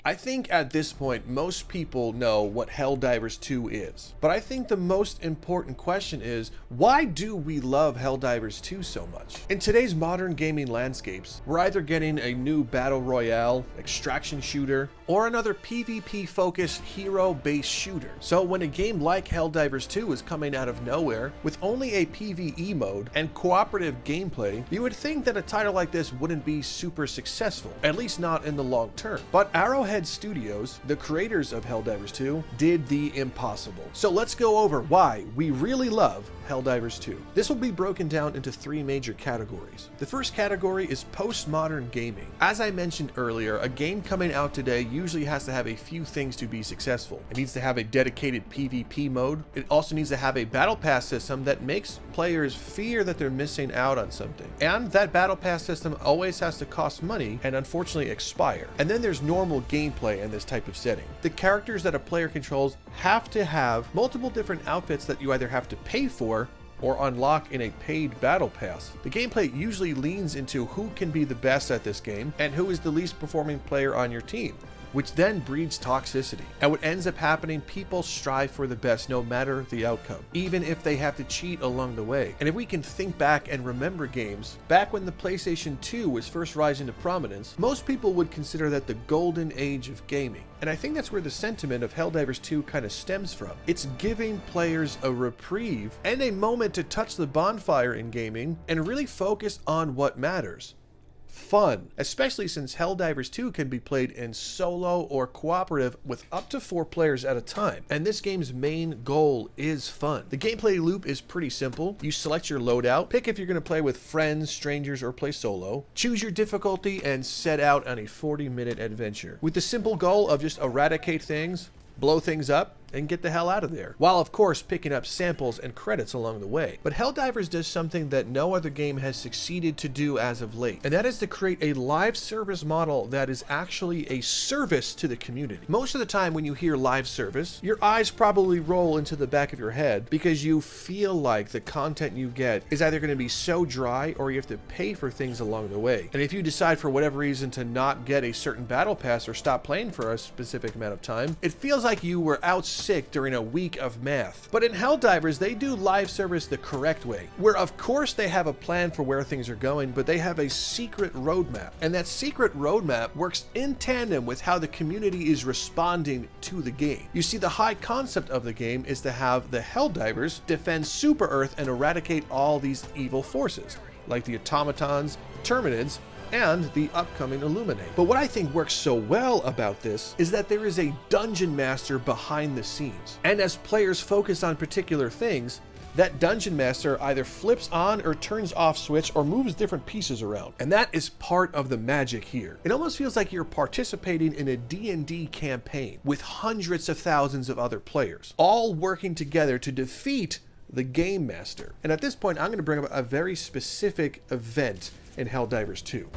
I think at this point, most people know what Helldivers 2 is. But I think the most important question is, why do we love Helldivers 2 so much? In today's modern gaming landscapes, we're either getting a new battle royale, extraction shooter, or another PvP-focused hero-based shooter. So when a game like Helldivers 2 is coming out of nowhere, with only a PvE mode and cooperative gameplay, you would think that a title like this wouldn't be super successful, at least not in the long term. But Arrowhead Studios, the creators of Helldivers 2, did the impossible. So let's go over why we really love Helldivers 2. This will be broken down into 3 major categories. The first category is postmodern gaming. As I mentioned earlier, a game coming out today usually has to have a few things to be successful. It needs to have a dedicated PvP mode. It also needs to have a battle pass system that makes players fear that they're missing out on something. And that battle pass system always has to cost money and unfortunately expire. And then there's normal gameplay in this type of setting. The characters that a player controls have to have multiple different outfits that you either have to pay for or unlock in a paid battle pass. The gameplay usually leans into who can be the best at this game and who is the least performing player on your team, which then breeds toxicity. And what ends up happening, people strive for the best no matter the outcome, even if they have to cheat along the way. And if we can think back and remember games, back when the PlayStation 2 was first rising to prominence, most people would consider that the golden age of gaming. And I think that's where the sentiment of Helldivers 2 kind of stems from. It's giving players a reprieve and a moment to touch the bonfire in gaming and really focus on what matters. Fun, especially since Helldivers 2 can be played in solo or cooperative with up to 4 players at a time, and this game's main goal is fun. The gameplay loop is pretty simple. You select your loadout, pick if you're going to play with friends, strangers, or play solo, choose your difficulty, and set out on a 40-minute adventure with the simple goal of just eradicate things, blow things up, and get the hell out of there, while of course picking up samples and credits along the way. But Helldivers does something that no other game has succeeded to do as of late, and that is to create a live service model that is actually a service to the community. Most of the time when you hear live service, your eyes probably roll into the back of your head because you feel like the content you get is either going to be so dry or you have to pay for things along the way. And if you decide for whatever reason to not get a certain battle pass or stop playing for a specific amount of time, it feels like you were out sick during a week of math. But in Helldivers, they do live service the correct way, where of course they have a plan for where things are going, but they have a secret roadmap. And that secret roadmap works in tandem with how the community is responding to the game. You see, the high concept of the game is to have the Helldivers defend Super Earth and eradicate all these evil forces, like the automatons, Terminids, and the upcoming Illuminate. But what I think works so well about this is that there is a dungeon master behind the scenes. And as players focus on particular things, that dungeon master either flips on or turns off switch or moves different pieces around. And that is part of the magic here. It almost feels like you're participating in a D&D campaign with hundreds of thousands of other players, all working together to defeat the game master. And at this point, I'm going to bring up a very specific event in Helldivers 2.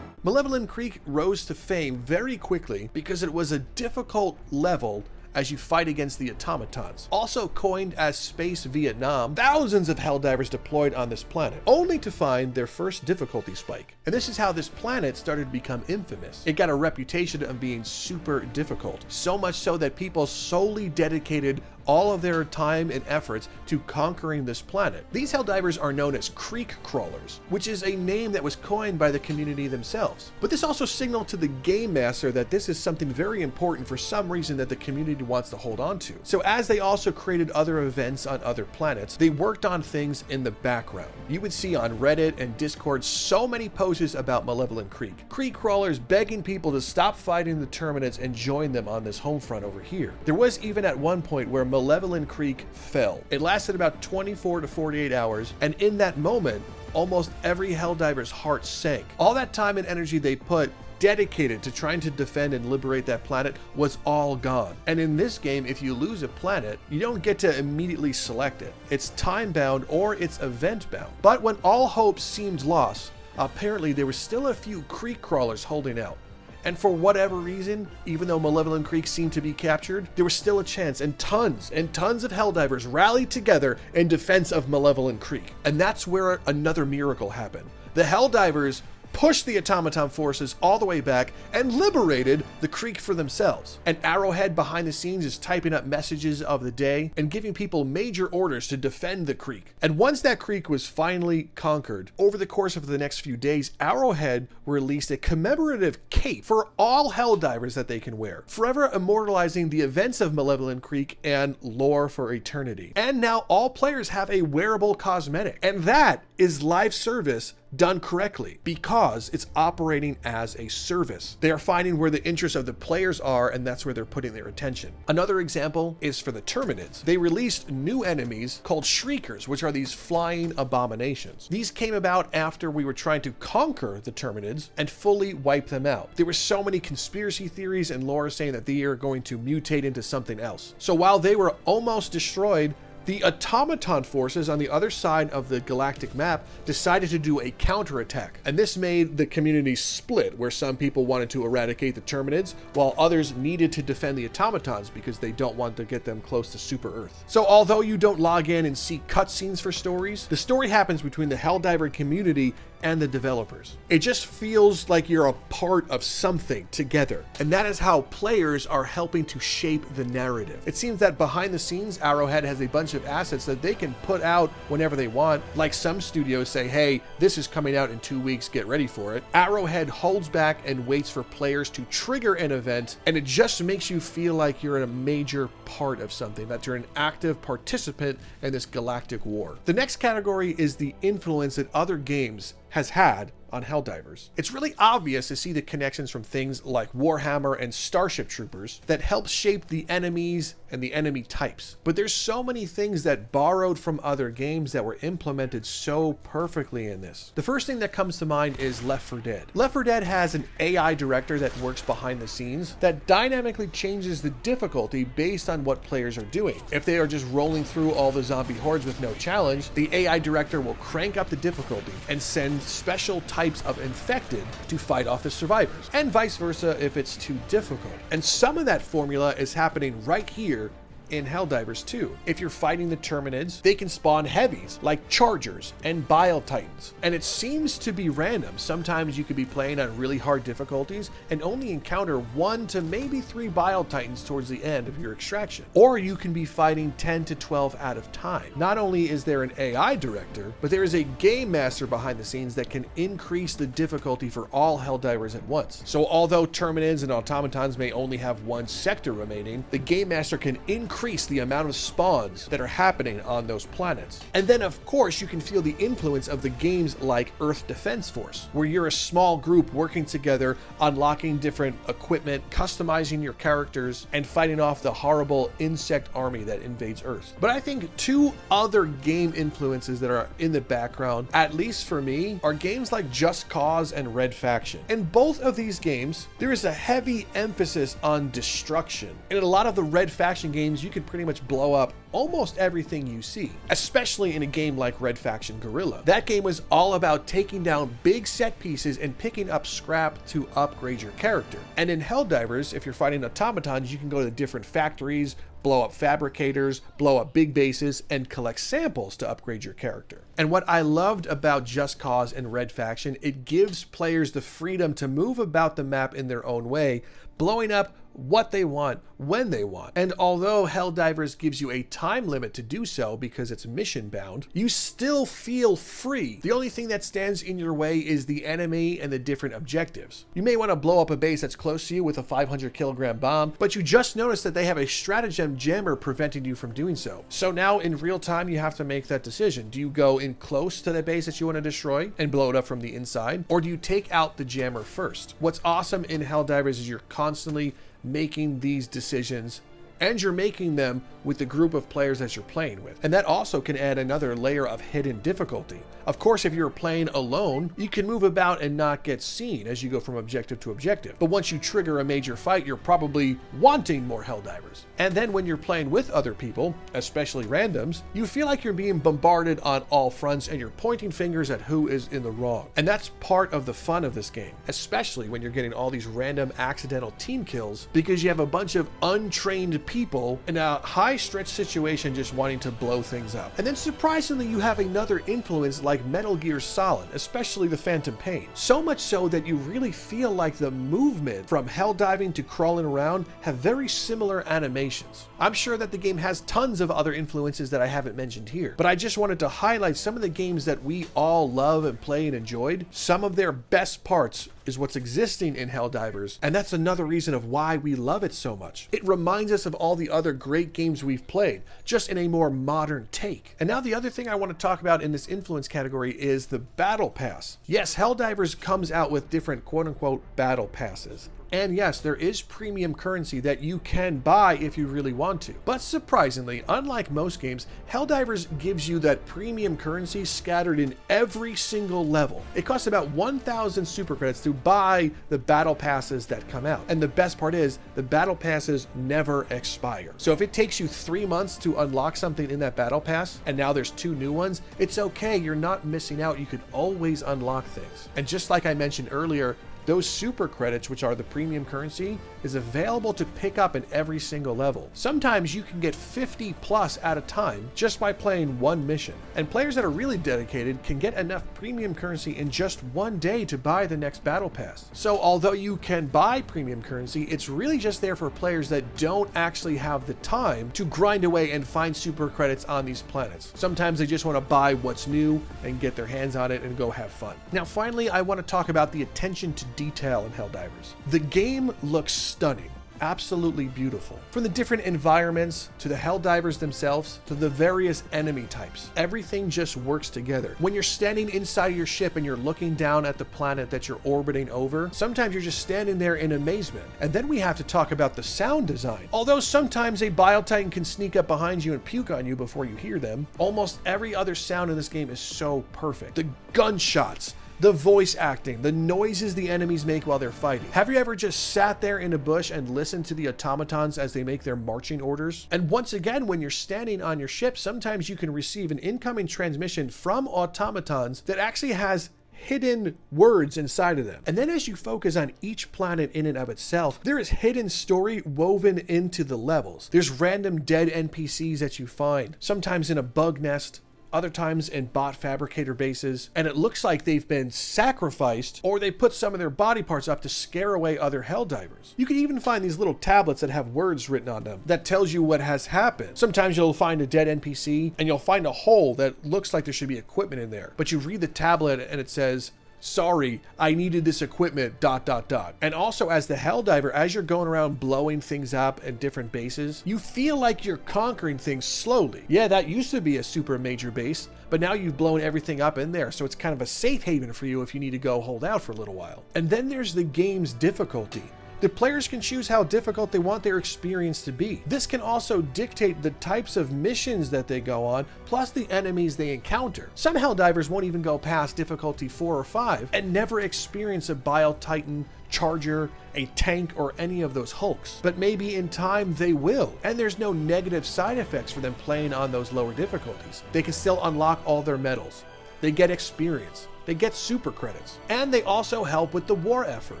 Malevolent Creek rose to fame very quickly because it was a difficult level as you fight against the automatons. Also coined as Space Vietnam, thousands of Helldivers deployed on this planet, only to find their first difficulty spike. And this is how this planet started to become infamous. It got a reputation of being super difficult, so much so that people solely dedicated all of their time and efforts to conquering this planet. These Helldivers are known as creek crawlers, which is a name that was coined by the community themselves. But this also signaled to the game master that this is something very important for some reason that the community wants to hold on to. So as they also created other events on other planets, they worked on things in the background. You would see on Reddit and Discord so many posts about Malevolent Creek. Creek crawlers begging people to stop fighting the Terminids and join them on this home front over here. There was even at one point where Malevolent Creek fell. It lasted about 24 to 48 hours, and in that moment, almost every Helldiver's heart sank. All that time and energy they put dedicated to trying to defend and liberate that planet was all gone. And in this game, if you lose a planet, you don't get to immediately select it. It's time-bound or it's event-bound. But when all hope seemed lost, apparently there were still a few creek crawlers holding out. And for whatever reason, even though Malevolent Creek seemed to be captured, there was still a chance, and tons of Helldivers rallied together in defense of Malevolent Creek. And that's where another miracle happened. The Helldivers pushed the automaton forces all the way back, and liberated the creek for themselves. And Arrowhead behind the scenes is typing up messages of the day and giving people major orders to defend the creek. And once that creek was finally conquered, over the course of the next few days, Arrowhead released a commemorative cape for all Helldivers that they can wear, forever immortalizing the events of Malevolent Creek and lore for eternity. And now all players have a wearable cosmetic, and that is live service done correctly because it's operating as a service. They are finding where the interests of the players are, and that's where they're putting their attention. Another example is for the Terminids. They released new enemies called Shriekers, which are these flying abominations. These came about after we were trying to conquer the Terminids and fully wipe them out. There were so many conspiracy theories and lore saying that they are going to mutate into something else. So while they were almost destroyed, the automaton forces on the other side of the galactic map decided to do a counterattack, and this made the community split, where some people wanted to eradicate the Terminids while others needed to defend the automatons because they don't want to get them close to Super Earth. So although you don't log in and see cutscenes for stories, the story happens between the Helldiver community and the developers. It just feels like you're a part of something together, and that is how players are helping to shape the narrative. It seems that behind the scenes, Arrowhead has a bunch of assets that they can put out whenever they want. Like some studios say, hey, this is coming out in 2 weeks, get ready for it. Arrowhead holds back and waits for players to trigger an event, and it just makes you feel like you're in a major part of something, that you're an active participant in this galactic war. The next category is the influence that other games has had on Helldivers. It's really obvious to see the connections from things like Warhammer and Starship Troopers that help shape the enemies and the enemy types. But there's so many things that borrowed from other games that were implemented so perfectly in this. The first thing that comes to mind is Left 4 Dead. Left 4 Dead has an AI director that works behind the scenes that dynamically changes the difficulty based on what players are doing. If they are just rolling through all the zombie hordes with no challenge, the AI director will crank up the difficulty and send special types of infected to fight off the survivors, and vice versa if it's too difficult. And some of that formula is happening right here in Helldivers 2. If you're fighting the Terminids, they can spawn heavies like Chargers and Bile Titans, and it seems to be random. Sometimes you could be playing on really hard difficulties and only encounter 1 to maybe 3 Bile Titans towards the end of your extraction, or you can be fighting 10 to 12 at a time. Not only is there an AI director, but there is a game master behind the scenes that can increase the difficulty for all Helldivers at once. So although Terminids and automatons may only have 1 sector remaining, the game master can increase the amount of spawns that are happening on those planets. And then of course you can feel the influence of the games like Earth Defense Force, where you're a small group working together, unlocking different equipment, customizing your characters, and fighting off the horrible insect army that invades Earth. But I think 2 other game influences that are in the background, at least for me, are games like Just Cause and Red Faction. In both of these games, there is a heavy emphasis on destruction. And in a lot of the Red Faction games, you can pretty much blow up almost everything you see, especially in a game like Red Faction Guerrilla. That game was all about taking down big set pieces and picking up scrap to upgrade your character. And in Helldivers, if you're fighting automatons, you can go to different factories, blow up fabricators, blow up big bases, and collect samples to upgrade your character. And what I loved about Just Cause and Red Faction, it gives players the freedom to move about the map in their own way, blowing up what they want, when they want. And although Helldivers gives you a time limit to do so because it's mission bound, you still feel free. The only thing that stands in your way is the enemy and the different objectives. You may want to blow up a base that's close to you with a 500 kilogram bomb, but you just noticed that they have a stratagem jammer preventing you from doing so. So now in real time, you have to make that decision. Do you go in close to the base that you want to destroy and blow it up from the inside, or do you take out the jammer first? What's awesome in Helldivers is you're constantly making these decisions, and you're making them with the group of players that you're playing with. And that also can add another layer of hidden difficulty. Of course, if you're playing alone, you can move about and not get seen as you go from objective to objective. But once you trigger a major fight, you're probably wanting more Helldivers. And then when you're playing with other people, especially randoms, you feel like you're being bombarded on all fronts and you're pointing fingers at who is in the wrong. And that's part of the fun of this game, especially when you're getting all these random accidental team kills because you have a bunch of untrained people in a high stretch situation just wanting to blow things up. And then surprisingly, you have another influence like Metal Gear Solid, especially the Phantom Pain. So much so that you really feel like the movement from helldiving to crawling around have very similar animations. I'm sure that the game has tons of other influences that I haven't mentioned here, but I just wanted to highlight some of the games that we all love and play and enjoyed. Some of their best parts is what's existing in Helldivers, and that's another reason of why we love it so much. It reminds us of all the other great games we've played, just in a more modern take. And now the other thing I want to talk about in this influence category is the Battle Pass. Yes, Helldivers comes out with different quote-unquote Battle Passes. And yes, there is premium currency that you can buy if you really want to. But surprisingly, unlike most games, Helldivers gives you that premium currency scattered in every single level. It costs about 1,000 super credits to buy the battle passes that come out. And the best part is, the battle passes never expire. So if it takes you 3 months to unlock something in that battle pass, and now there's 2 new ones, it's okay, you're not missing out. You can always unlock things. And just like I mentioned earlier, those super credits, which are the premium currency, is available to pick up in every single level. Sometimes you can get 50 plus at a time just by playing one mission. And players that are really dedicated can get enough premium currency in just 1 day to buy the next battle pass. So although you can buy premium currency, it's really just there for players that don't actually have the time to grind away and find super credits on these planets. Sometimes they just want to buy what's new and get their hands on it and go have fun. Now finally, I want to talk about the attention to detail in Helldivers. The game looks stunning, absolutely beautiful. From the different environments, to the Helldivers themselves, to the various enemy types, everything just works together. When you're standing inside your ship and you're looking down at the planet that you're orbiting over, sometimes you're just standing there in amazement. And then we have to talk about the sound design. Although sometimes a Bile-Titan can sneak up behind you and puke on you before you hear them, almost every other sound in this game is so perfect. The gunshots, the voice acting, the noises the enemies make while they're fighting. Have you ever just sat there in a bush and listened to the automatons as they make their marching orders? And once again, when you're standing on your ship, sometimes you can receive an incoming transmission from automatons that actually has hidden words inside of them. And then as you focus on each planet in and of itself, there is hidden story woven into the levels. There's random dead NPCs that you find, sometimes in a bug nest, other times in bot fabricator bases, and it looks like they've been sacrificed or they put some of their body parts up to scare away other Helldivers. You can even find these little tablets that have words written on them that tells you what has happened. Sometimes you'll find a dead NPC and you'll find a hole that looks like there should be equipment in there, but you read the tablet and it says, "Sorry, I needed this equipment, ... And also as the Helldiver, as you're going around blowing things up at different bases, you feel like you're conquering things slowly. Yeah, that used to be a super major base, but now you've blown everything up in there, so it's kind of a safe haven for you if you need to go hold out for a little while. And then there's the game's difficulty. The players can choose how difficult they want their experience to be. This can also dictate the types of missions that they go on, plus the enemies they encounter. Some Helldivers won't even go past difficulty 4 or 5 and never experience a Bile-Titan, Charger, a tank, or any of those hulks. But maybe in time they will, and there's no negative side effects for them playing on those lower difficulties. They can still unlock all their medals. They get experience. They get super credits, and they also help with the war effort.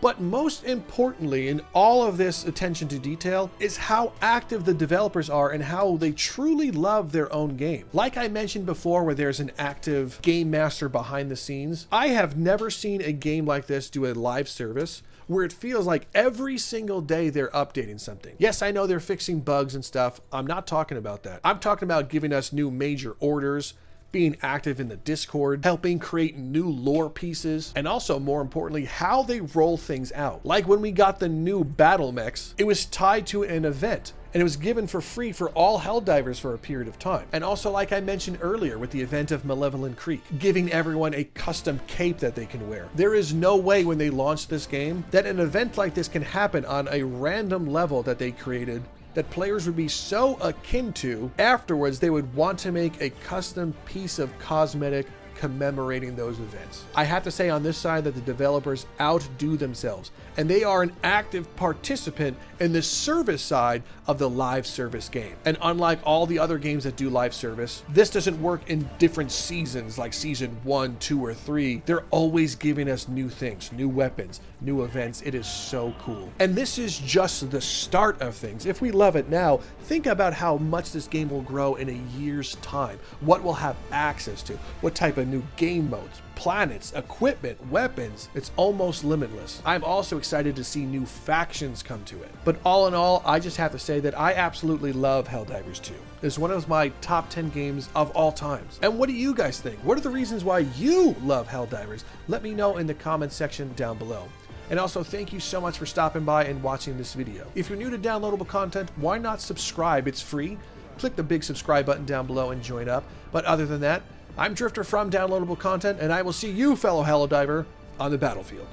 But most importantly in all of this attention to detail is how active the developers are and how they truly love their own game. Like I mentioned before, where there's an active game master behind the scenes, I have never seen a game like this do a live service where it feels like every single day they're updating something. Yes, I know they're fixing bugs and stuff. I'm not talking about that. I'm talking about giving us new major orders, being active in the Discord, helping create new lore pieces, and also more importantly, how they roll things out. Like when we got the new battle mechs, it was tied to an event, and it was given for free for all Helldivers for a period of time. And also, like I mentioned earlier with the event of Malevolent Creek, giving everyone a custom cape that they can wear. There is no way when they launched this game that an event like this can happen on a random level that they created that players would be so akin to, afterwards they would want to make a custom piece of cosmetic commemorating those events. I have to say on this side that the developers outdo themselves, and they are an active participant in the service side of the live service game. And unlike all the other games that do live service, this doesn't work in different seasons like season 1, 2, or 3. They're always giving us new things, new weapons, new events. It is so cool. And this is just the start of things. If we love it now, think about how much this game will grow in a year's time, what we'll have access to, what type of new game modes, planets, equipment, weapons. It's almost limitless. I'm also excited to see new factions come to it. But all in all, I just have to say that I absolutely love Helldivers 2. It's one of my top 10 games of all times. And what do you guys think? What are the reasons why you love Helldivers? Let me know in the comment section down below. And also, thank you so much for stopping by and watching this video. If you're new to downloadable content, why not subscribe? It's free. Click the big subscribe button down below and join up. But other than that, I'm Drifter from Downloadable Content, and I will see you, fellow Helldiver, on the battlefield.